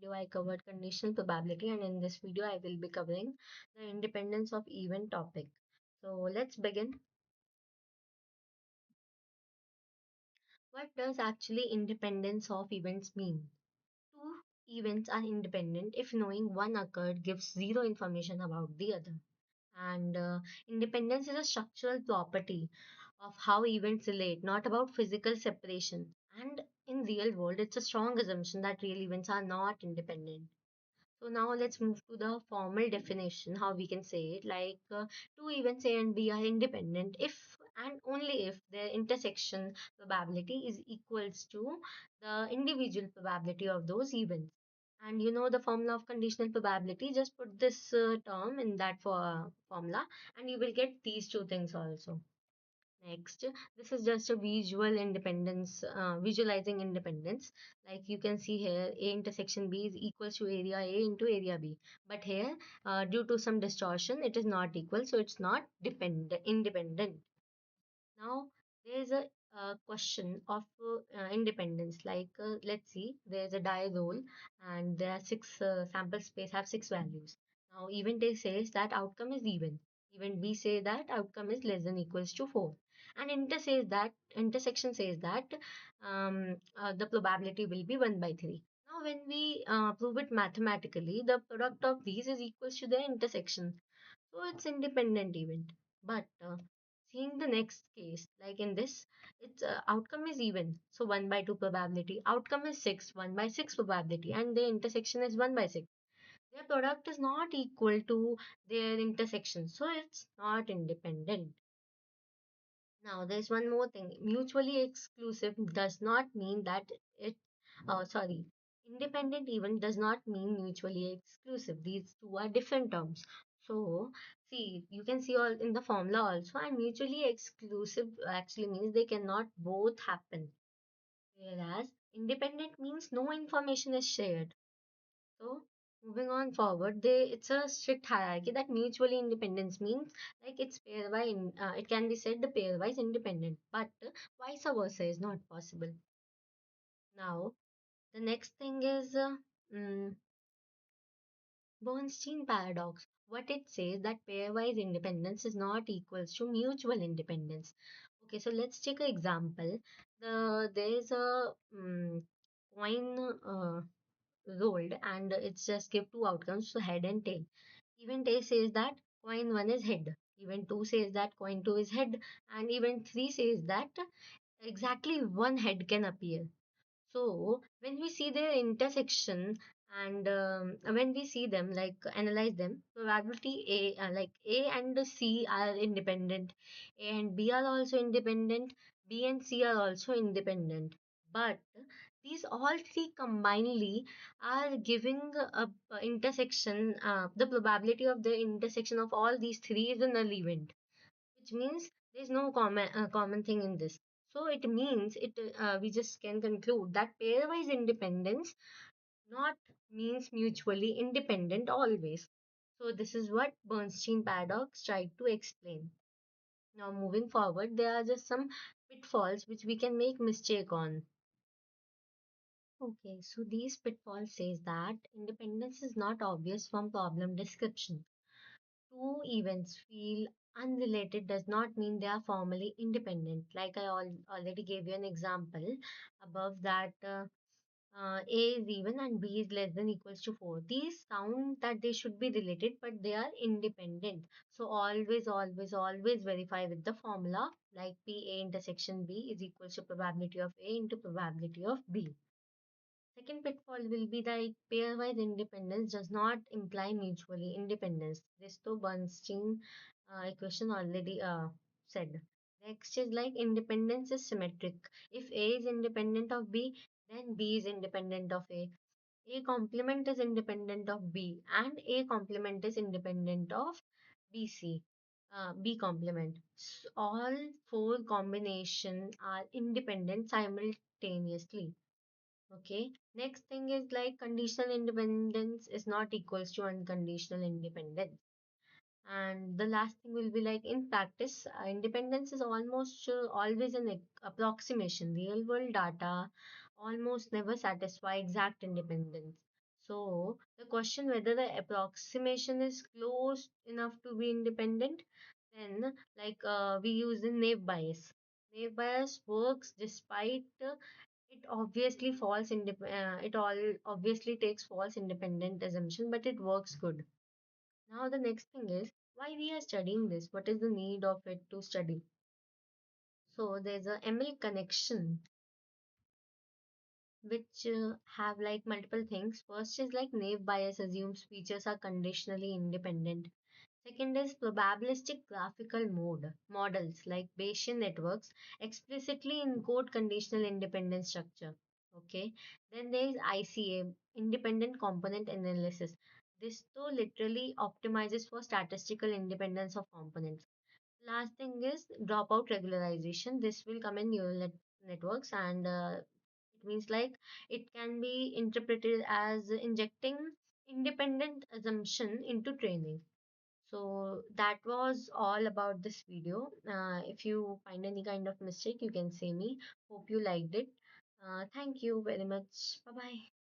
Video I covered conditional probability, and in this video I will be covering the independence of event topic. So let's begin. What does actually independence of events mean? Two events are independent if knowing one occurred gives zero information about the other. And independence is a structural property of how events relate, not about physical separation. And in real world, it's a strong assumption that real events are not independent. So now let's move to the formal definition, how we can say it. Two events A and B are independent if and only if their intersection probability is equals to the individual probability of those events. And you know the formula of conditional probability, just put this term in that formula and you will get these two things also. Next, this is just a visualizing independence. Like you can see here, A intersection B is equals to area A into area B. But here, due to some distortion, it is not equal, so it's not independent. Now, there is a question of independence. Let's see, there is a die roll, and there are six sample space have six values. Now, event A says that outcome is even. Event B say that outcome is less than equals to 4. And intersection says that the probability will be 1 by 3. Now, when we prove it mathematically, the product of these is equals to the intersection. So it's independent event. But seeing the next case, like in this, its outcome is even. So 1 by 2 probability. Outcome is 6, 1 by 6 probability. And the intersection is 1 by 6. Their product is not equal to their intersection. So it's not independent. Now, there's one more thing. Mutually exclusive does not mean that it, sorry, independent even does not mean mutually exclusive. These two are different terms. So, see, you can see all in the formula also, and mutually exclusive actually means they cannot both happen. Whereas independent means no information is shared. So, moving on forward, it's a strict hierarchy that mutually independence means like it's pairwise. It can be said the pairwise independent, but vice versa is not possible. Now, the next thing is mm, Bernstein paradox. What it says that pairwise independence is not equals to mutual independence. Okay, so let's take an example. There is a coin. Rolled and it's just give two outcomes, so head and tail. Event A says that coin 1 is head, event 2 says that coin 2 is head, and event 3 says that exactly one head can appear. So when we see their intersection and when we see them, like analyze them, probability A and C are independent, A and B are also independent, B and C are also independent. But these all three combinedly are giving a intersection. The probability of the intersection of all these three is a null event, which means there's no common thing in this. So it means we just can conclude that pairwise independence not means mutually independent always. So this is what Bernstein paradox tried to explain. Now moving forward, there are just some pitfalls which we can make mistake on. Okay, so these pitfalls says that independence is not obvious from problem description. Two events feel unrelated does not mean they are formally independent. Like I already gave you an example above that A is even and B is less than equals to 4. These sound that they should be related, but they are independent. So always verify with the formula like PA intersection B is equals to probability of A into probability of B. Second pitfall will be that pairwise independence does not imply mutually independence. This to Bernstein equation already said. Next is like independence is symmetric. If A is independent of B, then B is independent of A. A complement is independent of B, and A complement is independent of BC. B complement. All four combination are independent simultaneously. Okay. Next thing is like conditional independence is not equals to unconditional independence. And the last thing will be like in practice, independence is almost always an approximation. Real world data almost never satisfy exact independence. So the question whether the approximation is close enough to be independent, then we use the naive bias. Naive bias works despite it obviously it all obviously takes false independent assumption, but it works good. Now the next thing is why we are studying this. What is the need of it to study? So there's a ML connection which have like multiple things. First is like naive bias assumes features are conditionally independent. Second is probabilistic graphical models like Bayesian networks explicitly encode conditional independent structure. Okay. Then there is ICA, independent component analysis. This though literally optimizes for statistical independence of components. Last thing is dropout regularization. This will come in networks, and it means like it can be interpreted as injecting independent assumption into training. So that was all about this video. If you find any kind of mistake, you can say me. Hope you liked it. Thank you very much. Bye bye.